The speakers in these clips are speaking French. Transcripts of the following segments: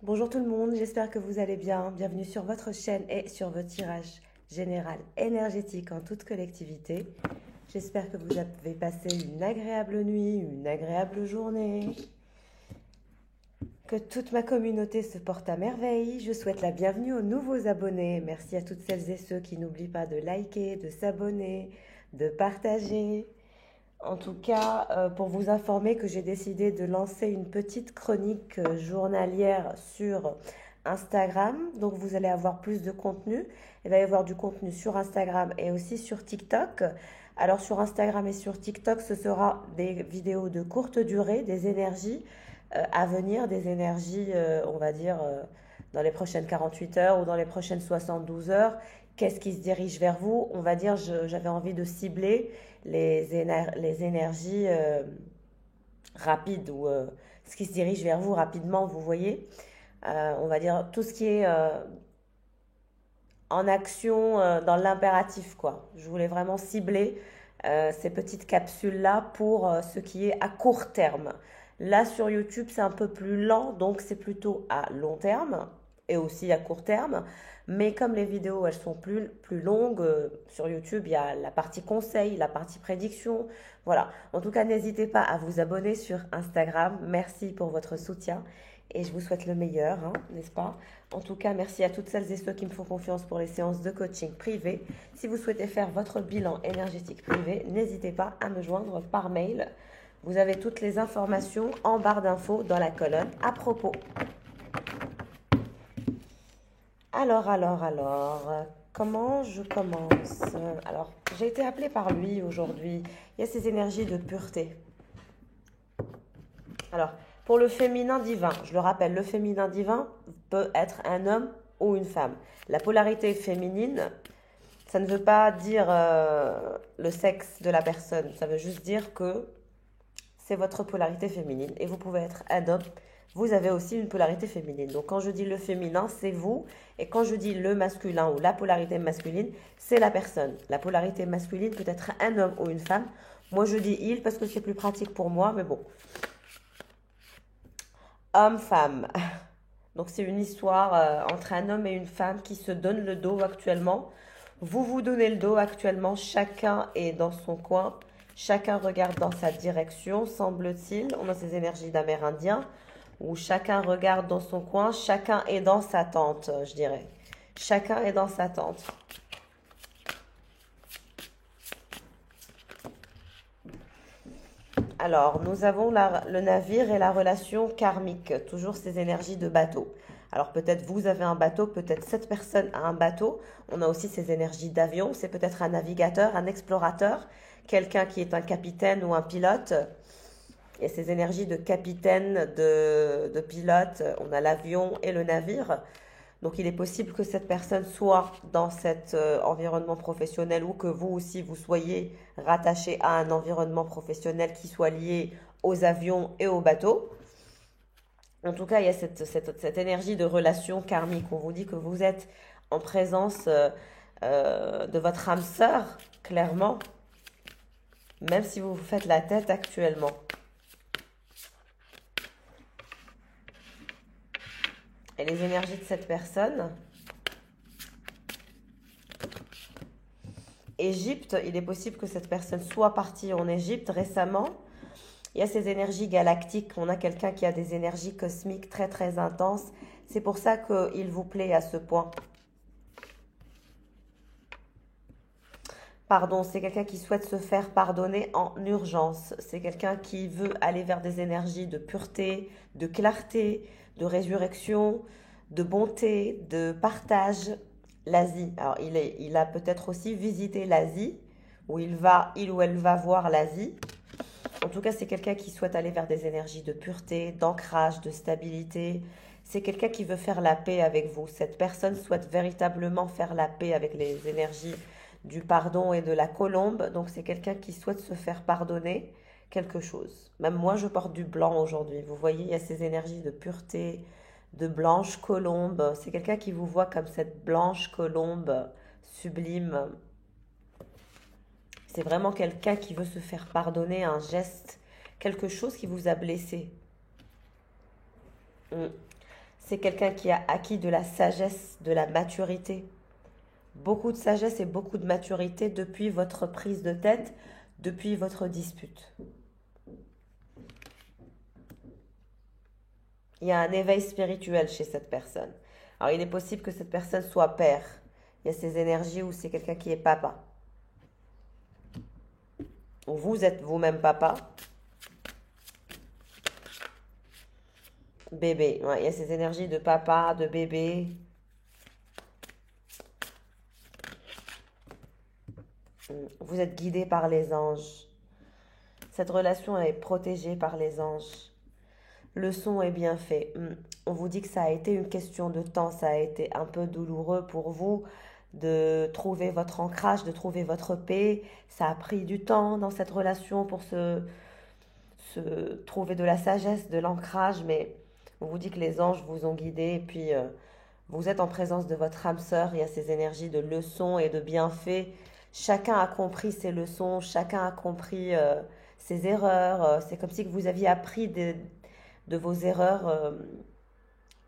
Bonjour tout le monde, j'espère que vous allez bien. Bienvenue sur votre chaîne et sur votre tirage général énergétique en toute collectivité. J'espère que vous avez passé une agréable nuit, une agréable journée, que toute ma communauté se porte à merveille. Je souhaite la bienvenue aux nouveaux abonnés. Merci à toutes celles et ceux qui n'oublient pas de liker, de s'abonner, de partager. En tout cas, pour vous informer que j'ai décidé de lancer une petite chronique journalière sur Instagram. Donc vous allez avoir plus de contenu. Il va y avoir du contenu sur Instagram et aussi sur TikTok. Alors sur Instagram et sur TikTok, ce sera des vidéos de courte durée, des énergies à venir, des énergies, on va dire, dans les prochaines 48 heures ou dans les prochaines 72 heures. Qu'est-ce qui se dirige vers vous? On va dire, j'avais envie de cibler les énergies rapides ou ce qui se dirige vers vous rapidement, vous voyez. On va dire tout ce qui est en action dans l'impératif, quoi. Je voulais vraiment cibler ces petites capsules-là pour ce qui est à court terme. Là, sur YouTube, c'est un peu plus lent, donc c'est plutôt à long terme et aussi à court terme. Mais comme les vidéos, elles sont plus longues, sur YouTube, il y a la partie conseil, la partie prédiction. Voilà. En tout cas, n'hésitez pas à vous abonner sur Instagram. Merci pour votre soutien et je vous souhaite le meilleur, hein, n'est-ce pas? En tout cas, merci à toutes celles et ceux qui me font confiance pour les séances de coaching privé. Si vous souhaitez faire votre bilan énergétique privé, n'hésitez pas à me joindre par mail. Vous avez toutes les informations en barre d'infos dans la colonne à propos. Alors, comment je commence? Alors, j'ai été appelée par lui aujourd'hui. Il y a ces énergies de pureté. Alors, pour le féminin divin, je le rappelle, le féminin divin peut être un homme ou une femme. La polarité féminine, ça ne veut pas dire le sexe de la personne. Ça veut juste dire que c'est votre polarité féminine. Et vous pouvez être un homme, vous avez aussi une polarité féminine. Donc quand je dis le féminin, c'est vous. Et quand je dis le masculin ou la polarité masculine, c'est la personne. La polarité masculine peut être un homme ou une femme. Moi, je dis il parce que c'est plus pratique pour moi, mais bon. Homme-femme. Donc c'est une histoire entre un homme et une femme qui se donnent le dos actuellement. Vous vous donnez le dos actuellement, chacun est dans son coin, chacun regarde dans sa direction, semble-t-il. On a ces énergies d'Amérindien, où chacun regarde dans son coin, chacun est dans sa tente, je dirais. Chacun est dans sa tente. Alors, nous avons le navire et la relation karmique, toujours ces énergies de bateau. Alors peut-être vous avez un bateau, peut-être cette personne a un bateau. On a aussi ces énergies d'avion, c'est peut-être un navigateur, un explorateur, quelqu'un qui est un capitaine ou un pilote. Et ces énergies de capitaine, de pilote, on a l'avion et le navire. Donc il est possible que cette personne soit dans cet environnement professionnel ou que vous aussi vous soyez rattaché à un environnement professionnel qui soit lié aux avions et aux bateaux. En tout cas, il y a cette énergie de relation karmique. On vous dit que vous êtes en présence de votre âme sœur, clairement, même si vous vous faites la tête actuellement. Et les énergies de cette personne. Égypte, il est possible que cette personne soit partie en Égypte récemment. Il y a ces énergies galactiques. On a quelqu'un qui a des énergies cosmiques très très intenses. C'est pour ça qu'il vous plaît à ce point. Pardon, c'est quelqu'un qui souhaite se faire pardonner en urgence. C'est quelqu'un qui veut aller vers des énergies de pureté, de clarté, de résurrection, de bonté, de partage. L'Asie. Alors, il a peut-être aussi visité l'Asie, où il ou elle va voir l'Asie. En tout cas, c'est quelqu'un qui souhaite aller vers des énergies de pureté, d'ancrage, de stabilité. C'est quelqu'un qui veut faire la paix avec vous. Cette personne souhaite véritablement faire la paix avec les énergies du pardon et de la colombe. Donc, c'est quelqu'un qui souhaite se faire pardonner quelque chose. Même moi, je porte du blanc aujourd'hui. Vous voyez, il y a ces énergies de pureté, de blanche colombe. C'est quelqu'un qui vous voit comme cette blanche colombe sublime. C'est vraiment quelqu'un qui veut se faire pardonner un geste, quelque chose qui vous a blessé. c'est quelqu'un qui a acquis de la sagesse, de la maturité. Beaucoup de sagesse et beaucoup de maturité depuis votre prise de tête, depuis votre dispute. Il y a un éveil spirituel chez cette personne. Alors, il est possible que cette personne soit père. Il y a ces énergies où c'est quelqu'un qui est papa. Ou vous êtes vous-même papa. Bébé. Ouais, il y a ces énergies de papa, de bébé. Vous êtes guidé par les anges. Cette relation est protégée par les anges. Le son est bien fait. On vous dit que ça a été une question de temps, ça a été un peu douloureux pour vous de trouver votre ancrage, de trouver votre paix. Ça a pris du temps dans cette relation pour se trouver de la sagesse, de l'ancrage, mais on vous dit que les anges vous ont guidé et puis vous êtes en présence de votre âme sœur. Il y a ces énergies de leçons et de bienfaits. Chacun a compris ses leçons, chacun a compris ses erreurs. C'est comme si vous aviez appris de vos erreurs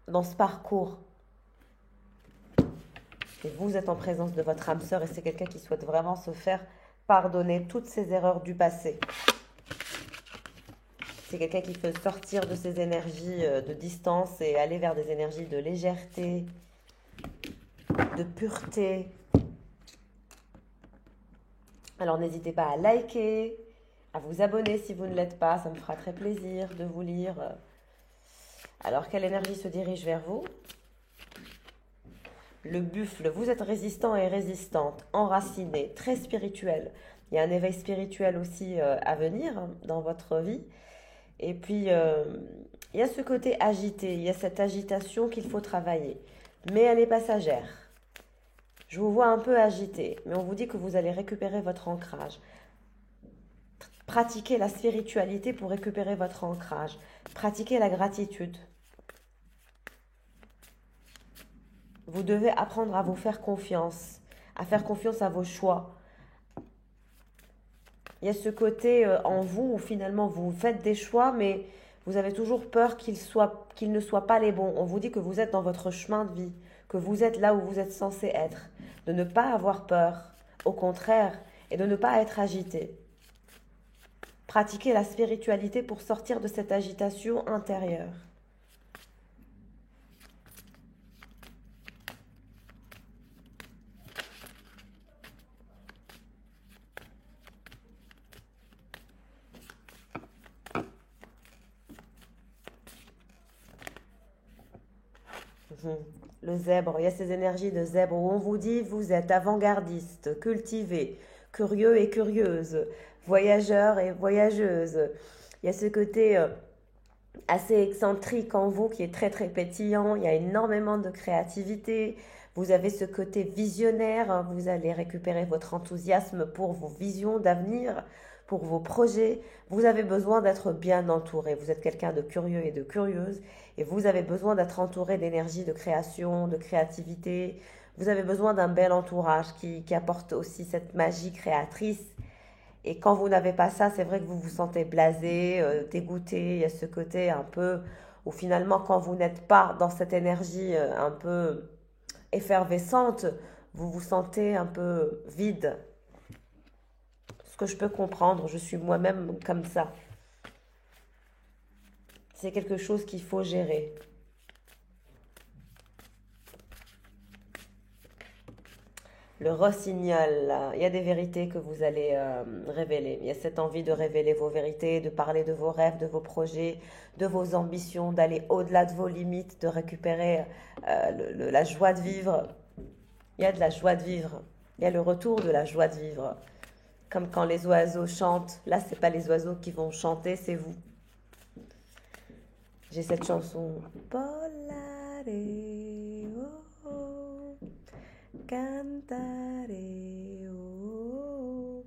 dans ce parcours. Et vous êtes en présence de votre âme sœur et c'est quelqu'un qui souhaite vraiment se faire pardonner toutes ses erreurs du passé. C'est quelqu'un qui veut sortir de ses énergies de distance et aller vers des énergies de légèreté, de pureté. Alors n'hésitez pas à liker, à vous abonner si vous ne l'êtes pas, ça me fera très plaisir de vous lire. Alors quelle énergie se dirige vers vous? Le buffle, vous êtes résistant et résistante, enraciné, très spirituel. Il y a un éveil spirituel aussi à venir dans votre vie. Et puis, il y a ce côté agité, il y a cette agitation qu'il faut travailler. Mais elle est passagère. Je vous vois un peu agité, mais on vous dit que vous allez récupérer votre ancrage. Pratiquez la spiritualité pour récupérer votre ancrage. Pratiquez la gratitude. Vous devez apprendre à vous faire confiance, à faire confiance à vos choix. Il y a ce côté en vous où finalement vous faites des choix, mais vous avez toujours peur qu'ils ne soient pas les bons. On vous dit que vous êtes dans votre chemin de vie, que vous êtes là où vous êtes censé être. De ne pas avoir peur, au contraire, et de ne pas être agité. Pratiquez la spiritualité pour sortir de cette agitation intérieure. Le zèbre, il y a ces énergies de zèbre où on vous dit vous êtes avant-gardiste, cultivé, curieux et curieuse, voyageur et voyageuse. Il y a ce côté assez excentrique en vous qui est très très pétillant, il y a énormément de créativité, vous avez ce côté visionnaire, vous allez récupérer votre enthousiasme pour vos visions d'avenir, pour vos projets. Vous avez besoin d'être bien entouré, vous êtes quelqu'un de curieux et de curieuse et vous avez besoin d'être entouré d'énergie, de création, de créativité. Vous avez besoin d'un bel entourage qui apporte aussi cette magie créatrice. Et quand vous n'avez pas ça, c'est vrai que vous vous sentez blasé, dégoûté. Il y a ce côté un peu où finalement, quand vous n'êtes pas dans cette énergie un peu effervescente, vous vous sentez un peu vide. Ce que je peux comprendre, je suis moi-même comme ça. C'est quelque chose qu'il faut gérer. Le rossignol, il y a des vérités que vous allez révéler. Il y a cette envie de révéler vos vérités, de parler de vos rêves, de vos projets, de vos ambitions, d'aller au-delà de vos limites, de récupérer la joie de vivre. Il y a de la joie de vivre. Il y a le retour de la joie de vivre. Comme quand les oiseaux chantent. Là, ce n'est pas les oiseaux qui vont chanter, c'est vous. J'ai cette chanson. Volare, oh, oh, cantare, oh.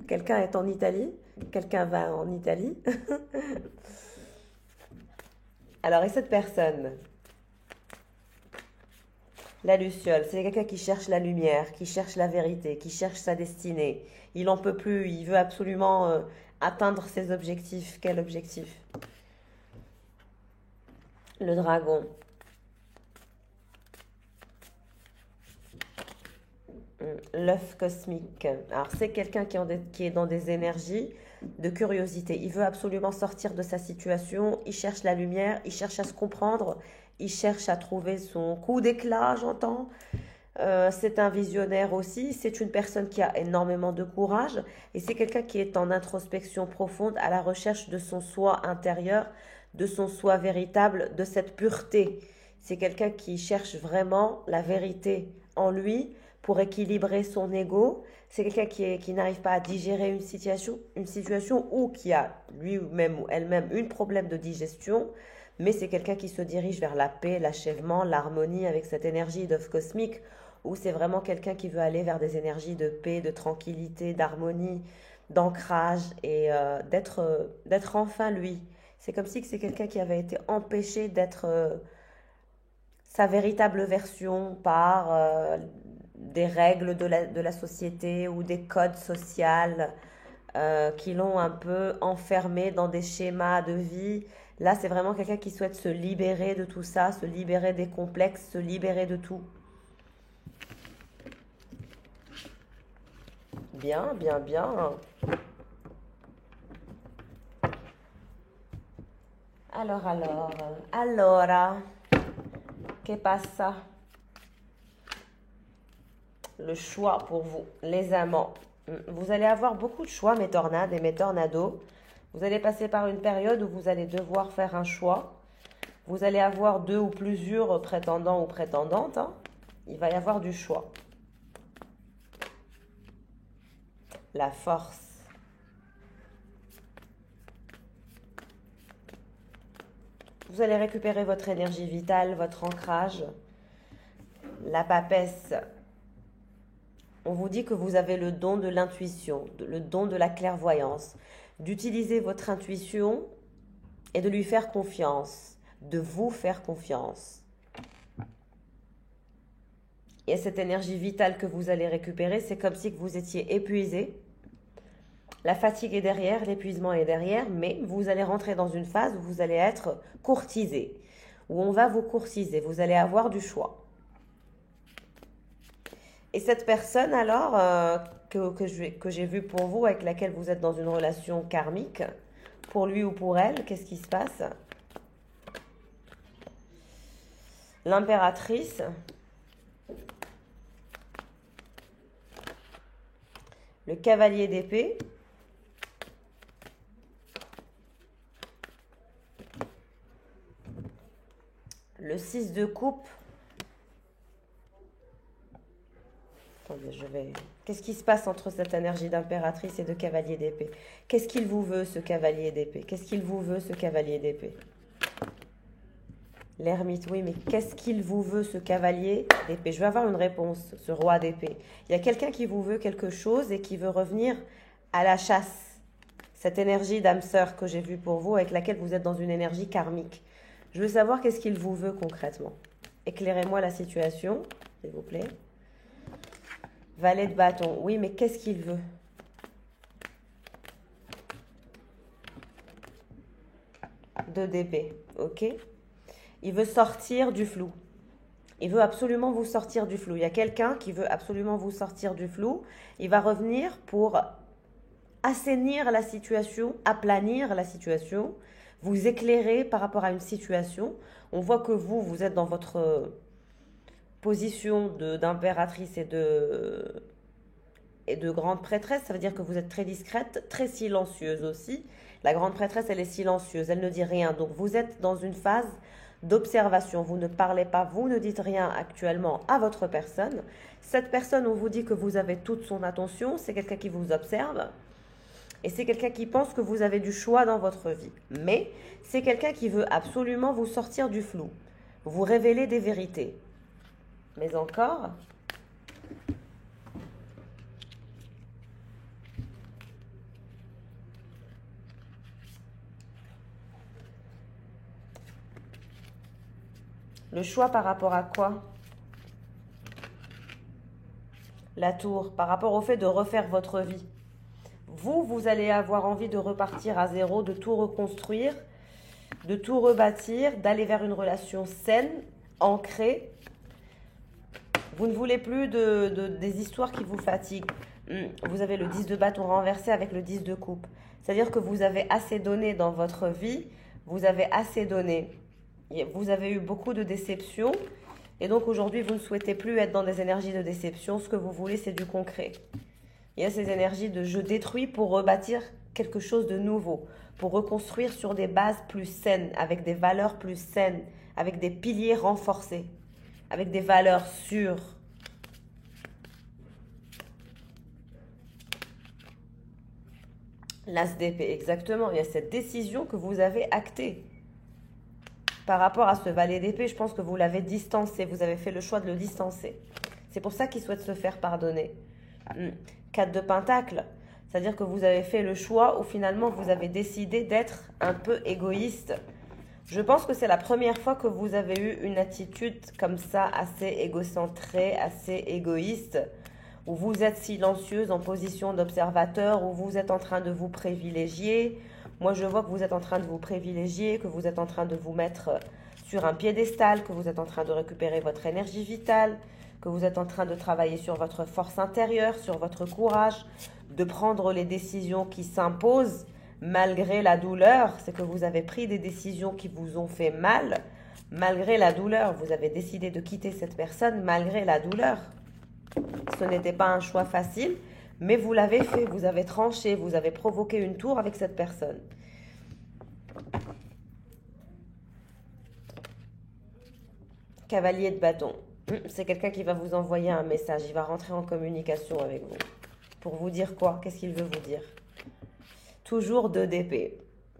Quelqu'un est en Italie? Quelqu'un va en Italie? Alors, et cette personne? La luciole, c'est quelqu'un qui cherche la lumière, qui cherche la vérité, qui cherche sa destinée. Il n'en peut plus, il veut absolument atteindre ses objectifs. Quel objectif? Le dragon. L'œuf cosmique. Alors, c'est quelqu'un qui est dans des énergies de curiosité. Il veut absolument sortir de sa situation. Il cherche la lumière. Il cherche à se comprendre. Il cherche à trouver son coup d'éclat, j'entends. C'est un visionnaire aussi. C'est une personne qui a énormément de courage. Et c'est quelqu'un qui est en introspection profonde, à la recherche de son soi intérieur, de son soi véritable, de cette pureté. C'est quelqu'un qui cherche vraiment la vérité en lui pour équilibrer son ego. C'est quelqu'un qui n'arrive pas à digérer une situation ou qui a lui-même ou elle-même un problème de digestion, mais c'est quelqu'un qui se dirige vers la paix, l'achèvement, l'harmonie avec cette énergie d'œuf cosmique, ou c'est vraiment quelqu'un qui veut aller vers des énergies de paix, de tranquillité, d'harmonie, d'ancrage et d'être enfin lui. C'est comme si c'est quelqu'un qui avait été empêché d'être sa véritable version par des règles de la société ou des codes sociaux qui l'ont un peu enfermé dans des schémas de vie. Là, c'est vraiment quelqu'un qui souhaite se libérer de tout ça, se libérer des complexes, se libérer de tout. Bien, bien, bien. Allora, che passa? Le choix pour vous, les amants. Vous allez avoir beaucoup de choix, mes tornades et mes tornados. Vous allez passer par une période où vous allez devoir faire un choix. Vous allez avoir 2 ou plusieurs prétendants ou prétendantes. Hein. Il va y avoir du choix. La force. Vous allez récupérer votre énergie vitale, votre ancrage. La papesse. On vous dit que vous avez le don de l'intuition, le don de la clairvoyance, d'utiliser votre intuition et de lui faire confiance, de vous faire confiance. Et cette énergie vitale que vous allez récupérer, c'est comme si vous étiez épuisé. La fatigue est derrière, l'épuisement est derrière, mais vous allez rentrer dans une phase où vous allez être courtisé, où on va vous courtiser, vous allez avoir du choix. Et cette personne alors que j'ai vue pour vous, avec laquelle vous êtes dans une relation karmique, pour lui ou pour elle, qu'est-ce qui se passe? L'impératrice, le cavalier d'épée, le 6 de coupe. Attendez, Qu'est-ce qui se passe entre cette énergie d'impératrice et de cavalier d'épée? Qu'est-ce qu'il vous veut, ce cavalier d'épée? Qu'est-ce qu'il vous veut, ce cavalier d'épée? L'ermite, oui, mais qu'est-ce qu'il vous veut, ce cavalier d'épée? Je vais avoir une réponse, ce roi d'épée. Il y a quelqu'un qui vous veut quelque chose et qui veut revenir à la chasse. Cette énergie d'âme sœur que j'ai vue pour vous, avec laquelle vous êtes dans une énergie karmique. Je veux savoir qu'est-ce qu'il vous veut concrètement. Éclairez-moi la situation, s'il vous plaît. Valet de bâton. Oui, mais qu'est-ce qu'il veut? Deux d'épée. Ok. Il veut sortir du flou. Il veut absolument vous sortir du flou. Il y a quelqu'un qui veut absolument vous sortir du flou. Il va revenir pour assainir la situation, aplanir la situation, vous éclairer par rapport à une situation. On voit que vous êtes dans votre position d'impératrice et de grande prêtresse. Ça veut dire que vous êtes très discrète, très silencieuse aussi. La grande prêtresse, elle est silencieuse, elle ne dit rien. Donc vous êtes dans une phase d'observation. Vous ne parlez pas, vous ne dites rien actuellement à votre personne. Cette personne, on vous dit que vous avez toute son attention, c'est quelqu'un qui vous observe. Et c'est quelqu'un qui pense que vous avez du choix dans votre vie. Mais c'est quelqu'un qui veut absolument vous sortir du flou, vous révéler des vérités. Mais encore, le choix par rapport à quoi? La tour, par rapport au fait de refaire votre vie. Vous allez avoir envie de repartir à zéro, de tout reconstruire. de tout rebâtir, d'aller vers une relation saine, ancrée. Vous ne voulez plus des histoires qui vous fatiguent. Vous avez le 10 de bâton renversé avec le 10 de coupe. C'est-à-dire que vous avez assez donné dans votre vie, vous avez assez donné. Vous avez eu beaucoup de déceptions et donc aujourd'hui, vous ne souhaitez plus être dans des énergies de déception. Ce que vous voulez, c'est du concret. Il y a ces énergies de je détruis pour rebâtir quelque chose de nouveau, pour reconstruire sur des bases plus saines, avec des valeurs plus saines, avec des piliers renforcés, avec des valeurs sûres. L'As d'épée, exactement. Il y a cette décision que vous avez actée. Par rapport à ce valet d'épée, je pense que vous l'avez distancé. Vous avez fait le choix de le distancer. C'est pour ça qu'il souhaite se faire pardonner. 4 de pentacle, c'est-à-dire que vous avez fait le choix où finalement vous avez décidé d'être un peu égoïste. Je pense que c'est la première fois que vous avez eu une attitude comme ça, assez égocentrée, assez égoïste, où vous êtes silencieuse en position d'observateur, où vous êtes en train de vous privilégier. Moi, je vois que vous êtes en train de vous privilégier, que vous êtes en train de vous mettre sur un piédestal, que vous êtes en train de récupérer votre énergie vitale, que vous êtes en train de travailler sur votre force intérieure, sur votre courage, de prendre les décisions qui s'imposent malgré la douleur. C'est que vous avez pris des décisions qui vous ont fait mal. Malgré la douleur, vous avez décidé de quitter cette personne malgré la douleur. Ce n'était pas un choix facile, mais vous l'avez fait, vous avez tranché, vous avez provoqué une tour avec cette personne. Cavalier de bâton. C'est quelqu'un qui va vous envoyer un message, il va rentrer en communication avec vous. Pour vous dire quoi? Qu'est-ce qu'il veut vous dire? Toujours 2 d'épée.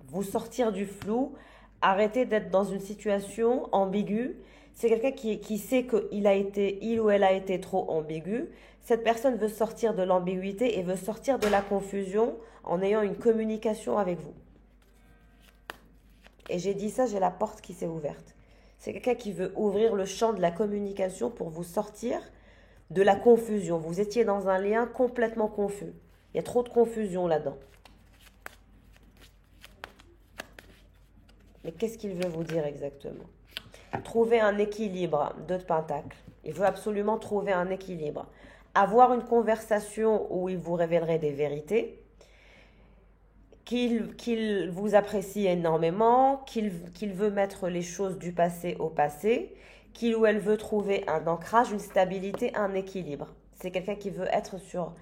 Vous sortir du flou, arrêter d'être dans une situation ambiguë. C'est quelqu'un qui sait il ou elle a été trop ambigu. Cette personne veut sortir de l'ambiguïté et veut sortir de la confusion en ayant une communication avec vous. Et j'ai dit ça, j'ai la porte qui s'est ouverte. C'est quelqu'un qui veut ouvrir le champ de la communication pour vous sortir de la confusion. Vous étiez dans un lien complètement confus. Il y a trop de confusion là-dedans. Mais qu'est-ce qu'il veut vous dire exactement? Trouver un équilibre, 2 de pentacle. Il veut absolument trouver un équilibre. Avoir une conversation où il vous révélerait des vérités, qu'il vous apprécie énormément, qu'il veut mettre les choses du passé au passé, qu'il ou elle veut trouver un ancrage, une stabilité, un équilibre. C'est quelqu'un qui veut être sur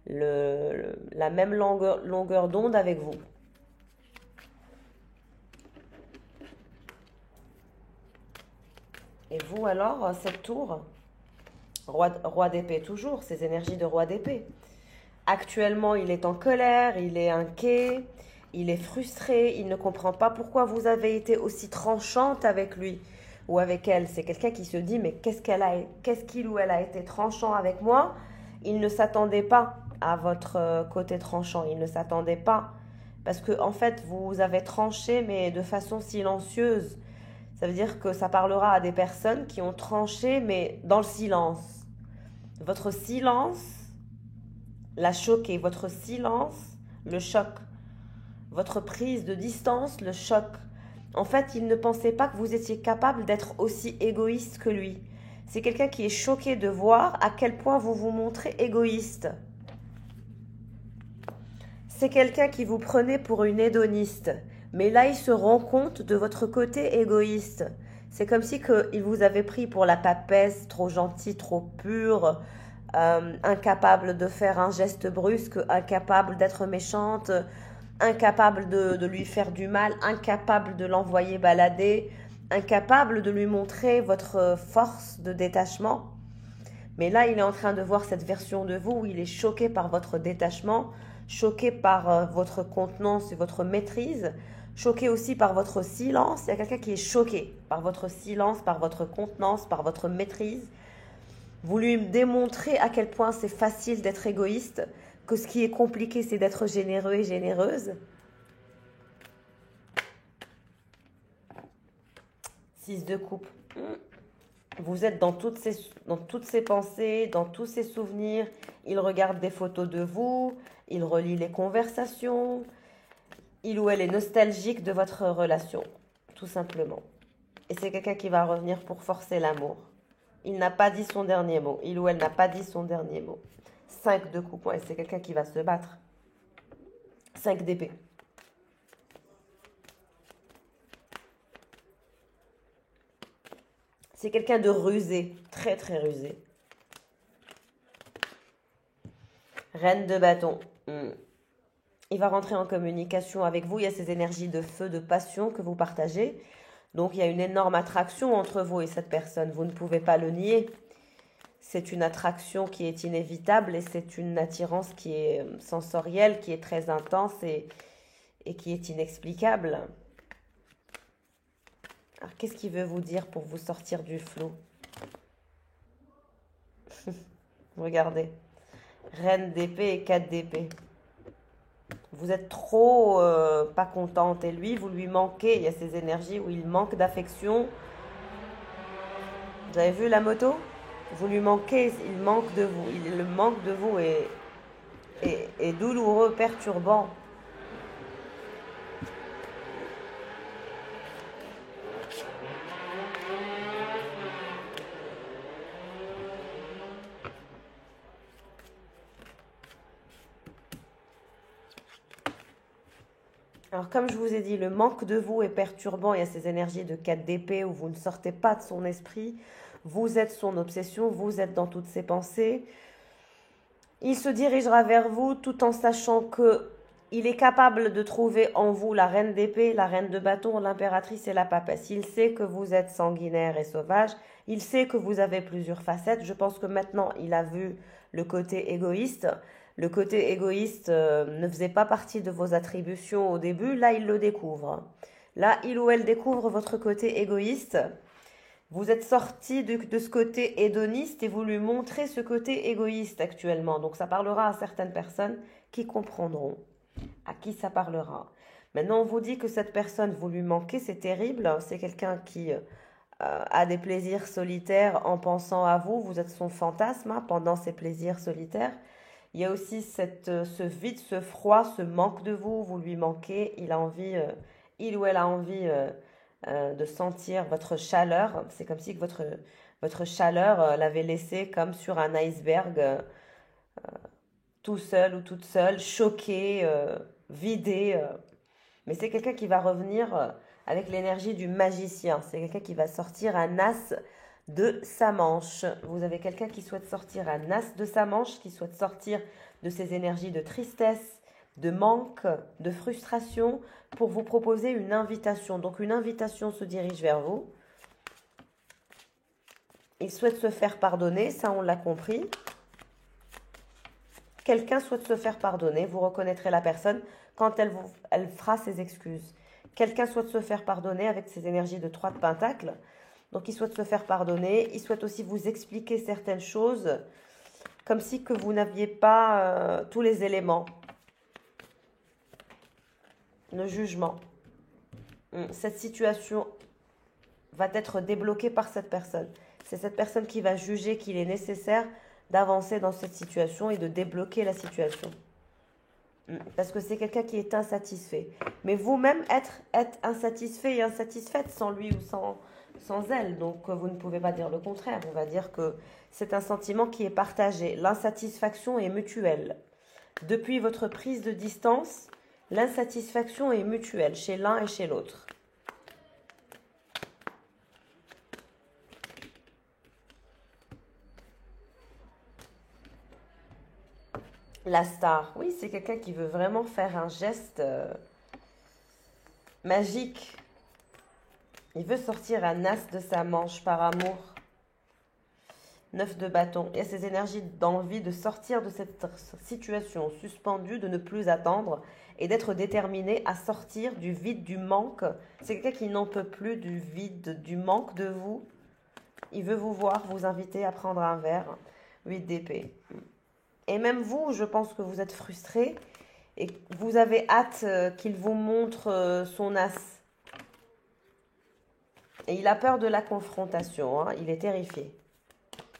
la même longueur d'onde avec vous. Et vous alors, cette tour, roi d'épée toujours, ces énergies de roi d'épée. Actuellement, il est en colère, il est inquiet, il est frustré, il ne comprend pas pourquoi vous avez été aussi tranchante avec lui ou avec elle. C'est quelqu'un qui se dit, mais qu'est-ce qu'il ou elle a été tranchant avec moi? Il ne s'attendait pas à votre côté tranchant, il ne s'attendait pas. Parce que en fait, vous avez tranché, mais de façon silencieuse. Ça veut dire que ça parlera à des personnes qui ont tranché, mais dans le silence. Votre silence l'a choqué. Votre silence le choque. Votre prise de distance le choque. En fait, il ne pensait pas que vous étiez capable d'être aussi égoïste que lui. C'est quelqu'un qui est choqué de voir à quel point vous vous montrez égoïste. C'est quelqu'un qui vous prenait pour une hédoniste. Mais là, il se rend compte de votre côté égoïste. C'est comme si il vous avait pris pour la papesse, trop gentille, trop pure, incapable de faire un geste brusque, incapable d'être méchante, incapable de lui faire du mal, incapable de l'envoyer balader, incapable de lui montrer votre force de détachement. Mais là, il est en train de voir cette version de vous où il est choqué par votre détachement, choqué par votre contenance et votre maîtrise, choqué aussi par votre silence. Il y a quelqu'un qui est choqué par votre silence, par votre contenance, par votre maîtrise. Vous lui démontrez à quel point c'est facile d'être égoïste, que ce qui est compliqué, c'est d'être généreux et généreuse. 6 de coupe. Vous êtes dans toutes ces pensées, dans tous ces souvenirs. Il regarde des photos de vous, il relit les conversations. Il ou elle est nostalgique de votre relation. tout simplement. Et c'est quelqu'un qui va revenir pour forcer l'amour. Il n'a pas dit son dernier mot. Il ou elle n'a pas dit son dernier mot. 5 de coupe. Et c'est quelqu'un qui va se battre. 5 d'épée. C'est quelqu'un de rusé. Très, très rusé. Reine de bâton. Il va rentrer en communication avec vous. Il y a ces énergies de feu, de passion que vous partagez. Donc, il y a une énorme attraction entre vous et cette personne. Vous ne pouvez pas le nier. C'est une attraction qui est inévitable et c'est une attirance qui est sensorielle, qui est très intense et qui est inexplicable. Alors, qu'est-ce qu'il veut vous dire pour vous sortir du flou? Regardez. Reine d'épée et 4 d'épée. Vous êtes trop pas contente et lui, vous lui manquez. Il y a ces énergies où il manque d'affection. Vous avez vu la moto? Vous lui manquez, il manque de vous. Le manque de vous est douloureux, perturbant. Alors, comme je vous ai dit, le manque de vous est perturbant. Il y a ces énergies de 4 d'épée où vous ne sortez pas de son esprit. Vous êtes son obsession, vous êtes dans toutes ses pensées. Il se dirigera vers vous tout en sachant que il est capable de trouver en vous la reine d'épée, la reine de bâton, l'impératrice et la papesse. Il sait que vous êtes sanguinaire et sauvage. Il sait que vous avez plusieurs facettes. Je pense que maintenant, il a vu le côté égoïste. Le côté égoïste ne faisait pas partie de vos attributions au début. Là, il le découvre. Là, il ou elle découvre votre côté égoïste. Vous êtes sorti de ce côté hédoniste et vous lui montrez ce côté égoïste actuellement. Donc, ça parlera à certaines personnes qui comprendront à qui ça parlera. Maintenant, on vous dit que cette personne, vous lui manquez, c'est terrible. C'est quelqu'un qui a des plaisirs solitaires en pensant à vous. Vous êtes son fantasme pendant ces plaisirs solitaires. Il y a aussi ce vide, ce froid, ce manque de vous. Vous lui manquez. Il a envie, il ou elle a envie de sentir votre chaleur. C'est comme si votre chaleur l'avait laissé comme sur un iceberg, tout seul ou toute seule, choqué, vidé. Mais c'est quelqu'un qui va revenir avec l'énergie du magicien. C'est quelqu'un qui va sortir un as de sa manche. Vous avez quelqu'un qui souhaite sortir un as de sa manche, qui souhaite sortir de ses énergies de tristesse, de manque, de frustration, pour vous proposer une invitation. Donc une invitation se dirige vers vous. Il souhaite se faire pardonner, ça on l'a compris. Quelqu'un souhaite se faire pardonner, vous reconnaîtrez la personne quand elle fera ses excuses. Quelqu'un souhaite se faire pardonner avec ses énergies de 3 de pentacles. Donc il souhaite se faire pardonner, il souhaite aussi vous expliquer certaines choses, comme si que vous n'aviez pas tous les éléments. Le jugement. Cette situation va être débloquée par cette personne. C'est cette personne qui va juger qu'il est nécessaire d'avancer dans cette situation et de débloquer la situation. Parce que c'est quelqu'un qui est insatisfait. Mais vous-même, être insatisfait et insatisfaite sans lui ou sans elle. Donc, vous ne pouvez pas dire le contraire. On va dire que c'est un sentiment qui est partagé. L'insatisfaction est mutuelle. Depuis votre prise de distance, l'insatisfaction est mutuelle chez l'un et chez l'autre. La star, oui, c'est quelqu'un qui veut vraiment faire un geste magique. Il veut sortir un as de sa manche par amour. 9 de bâton. Il y a ces énergies d'envie de sortir de cette situation suspendue, de ne plus attendre et d'être déterminé à sortir du vide, du manque. C'est quelqu'un qui n'en peut plus du vide, du manque de vous. Il veut vous voir, vous inviter à prendre un verre. 8 d'épée. Et même vous, je pense que vous êtes frustré et vous avez hâte qu'il vous montre son as. Et il a peur de la confrontation, hein. Il est terrifié.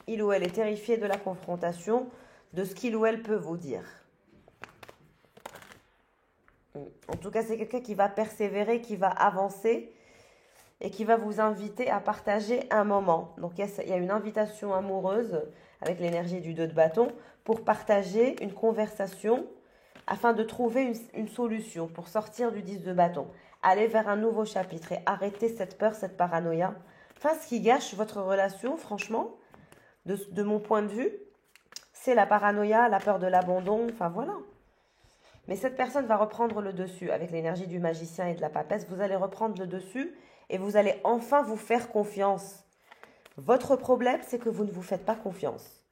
Il ou elle est terrifié de la confrontation, de ce qu'il ou elle peut vous dire. En tout cas, c'est quelqu'un qui va persévérer, qui va avancer. et qui va vous inviter à partager un moment. Donc il y a une invitation amoureuse avec l'énergie du 2 de bâton pour partager une conversation afin de trouver une solution pour sortir du 10 de bâton, aller vers un nouveau chapitre et arrêter cette peur, cette paranoïa. Enfin, ce qui gâche votre relation, franchement, de mon point de vue, c'est la paranoïa, la peur de l'abandon, enfin voilà. Mais cette personne va reprendre le dessus avec l'énergie du magicien et de la papesse. Vous allez reprendre le dessus et vous allez enfin vous faire confiance. Votre problème, c'est que vous ne vous faites pas confiance.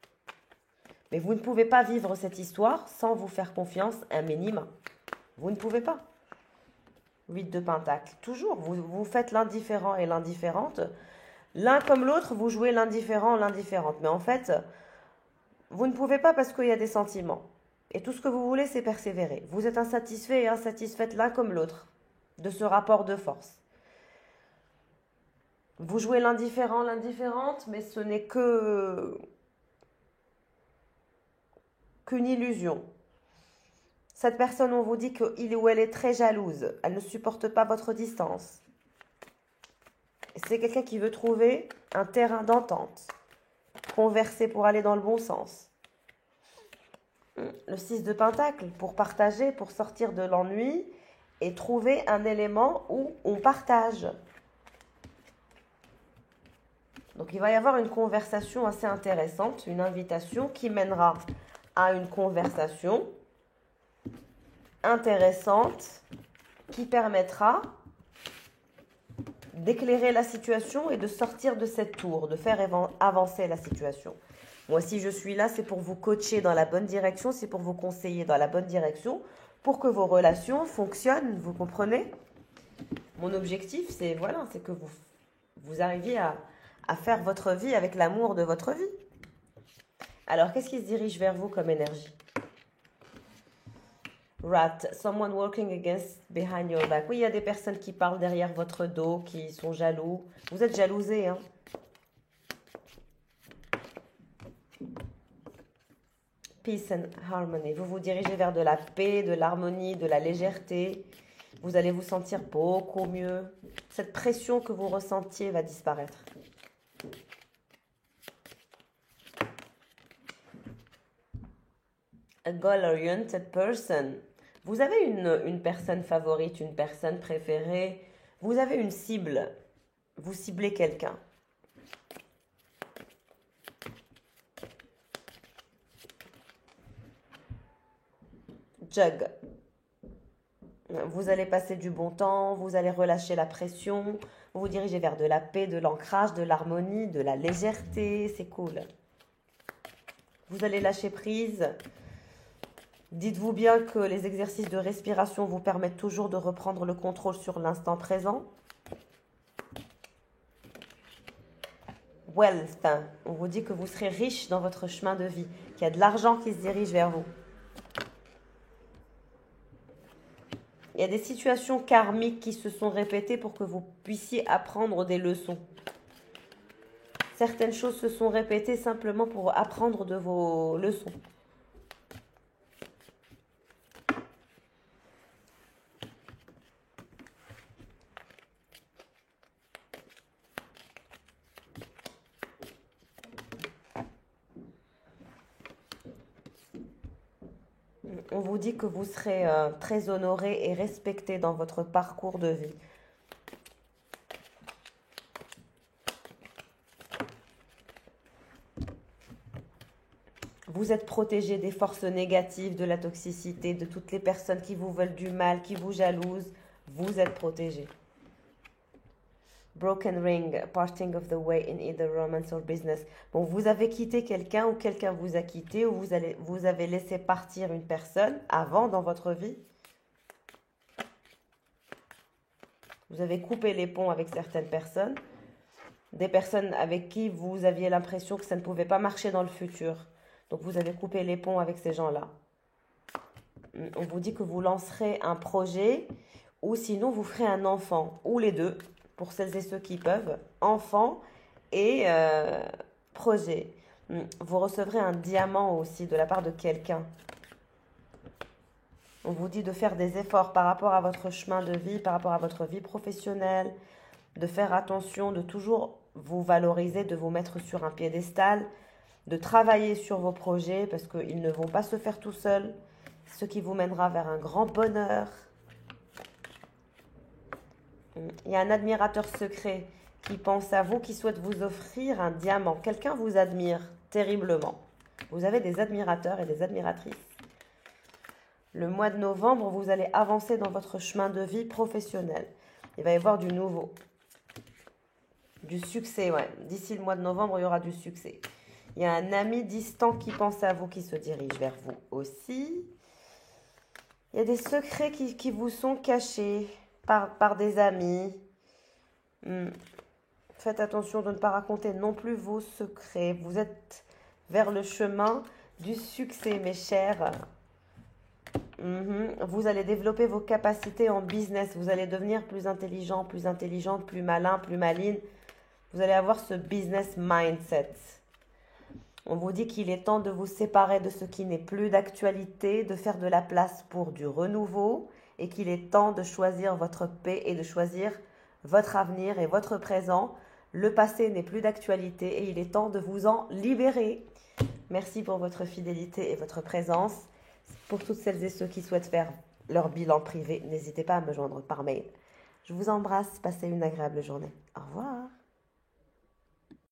Mais vous ne pouvez pas vivre cette histoire sans vous faire confiance un minimum. Vous ne pouvez pas. 8 de Pentacle. Toujours, vous faites l'indifférent et l'indifférente. L'un comme l'autre, vous jouez l'indifférent, l'indifférente. Mais en fait, vous ne pouvez pas parce qu'il y a des sentiments. Et tout ce que vous voulez, c'est persévérer. Vous êtes insatisfait et insatisfaite l'un comme l'autre de ce rapport de force. Vous jouez l'indifférent, l'indifférente, mais ce n'est qu'une illusion. Cette personne, on vous dit qu'il ou elle est très jalouse. Elle ne supporte pas votre distance. C'est quelqu'un qui veut trouver un terrain d'entente. Converser pour aller dans le bon sens. Le 6 de Pentacle, pour partager, pour sortir de l'ennui et trouver un élément où on partage. Donc il va y avoir une conversation assez intéressante, une invitation qui mènera à une conversation intéressante qui permettra d'éclairer la situation et de sortir de cette tour, de faire avancer la situation. Moi, si je suis là, c'est pour vous coacher dans la bonne direction, c'est pour vous conseiller dans la bonne direction, pour que vos relations fonctionnent, vous comprenez? Mon objectif, c'est voilà, c'est que vous arriviez à faire votre vie avec l'amour de votre vie. Alors, qu'est-ce qui se dirige vers vous comme énergie? Rat, someone working against behind your back. Oui, il y a des personnes qui parlent derrière votre dos, qui sont jaloux. Vous êtes jalousé, hein? Peace and harmony. Vous vous dirigez vers de la paix, de l'harmonie, de la légèreté. Vous allez vous sentir beaucoup mieux. Cette pression que vous ressentiez va disparaître. A goal-oriented person. Vous avez une personne favorite, une personne préférée. Vous avez une cible. Vous ciblez quelqu'un. Jug. Vous allez passer du bon temps, vous allez relâcher la pression, vous vous dirigez vers de la paix, de l'ancrage, de l'harmonie, de la légèreté, c'est cool. Vous allez lâcher prise. Dites-vous bien que les exercices de respiration vous permettent toujours de reprendre le contrôle sur l'instant présent. Wealth, on vous dit que vous serez riche dans votre chemin de vie, qu'il y a de l'argent qui se dirige vers vous. Il y a des situations karmiques qui se sont répétées pour que vous puissiez apprendre des leçons. Certaines choses se sont répétées simplement pour apprendre de vos leçons. On vous dit que vous serez très honoré et respecté dans votre parcours de vie. Vous êtes protégé des forces négatives, de la toxicité, de toutes les personnes qui vous veulent du mal, qui vous jalousent. Vous êtes protégé. Broken ring, parting of the way in either romance or business. Bon, vous avez quitté quelqu'un ou quelqu'un vous a quitté ou vous avez laissé partir une personne avant dans votre vie. Vous avez coupé les ponts avec certaines personnes. Des personnes avec qui vous aviez l'impression que ça ne pouvait pas marcher dans le futur. Donc vous avez coupé les ponts avec ces gens-là. On vous dit que vous lancerez un projet ou sinon vous ferez un enfant ou les deux. Pour celles et ceux qui peuvent, enfant et projet. Vous recevrez un diamant aussi de la part de quelqu'un. On vous dit de faire des efforts par rapport à votre chemin de vie, par rapport à votre vie professionnelle, de faire attention, de toujours vous valoriser, de vous mettre sur un piédestal, de travailler sur vos projets parce qu'ils ne vont pas se faire tout seuls, ce qui vous mènera vers un grand bonheur. Il y a un admirateur secret qui pense à vous, qui souhaite vous offrir un diamant. Quelqu'un vous admire terriblement. Vous avez des admirateurs et des admiratrices. Le mois de novembre, vous allez avancer dans votre chemin de vie professionnel. Il va y avoir du nouveau. Du succès, ouais. D'ici le mois de novembre, il y aura du succès. Il y a un ami distant qui pense à vous, qui se dirige vers vous aussi. Il y a des secrets qui vous sont cachés par des amis. Faites attention de ne pas raconter non plus vos secrets. Vous êtes vers le chemin du succès, mes chers. Vous allez développer vos capacités en business. Vous allez devenir plus intelligent, plus intelligente, plus malin, plus maline. Vous allez avoir ce business mindset. On vous dit qu'il est temps de vous séparer de ce qui n'est plus d'actualité, de faire de la place pour du renouveau et qu'il est temps de choisir votre paix et de choisir votre avenir et votre présent. Le passé n'est plus d'actualité et il est temps de vous en libérer. Merci pour votre fidélité et votre présence. Pour toutes celles et ceux qui souhaitent faire leur bilan privé, n'hésitez pas à me joindre par mail. Je vous embrasse, passez une agréable journée. Au revoir.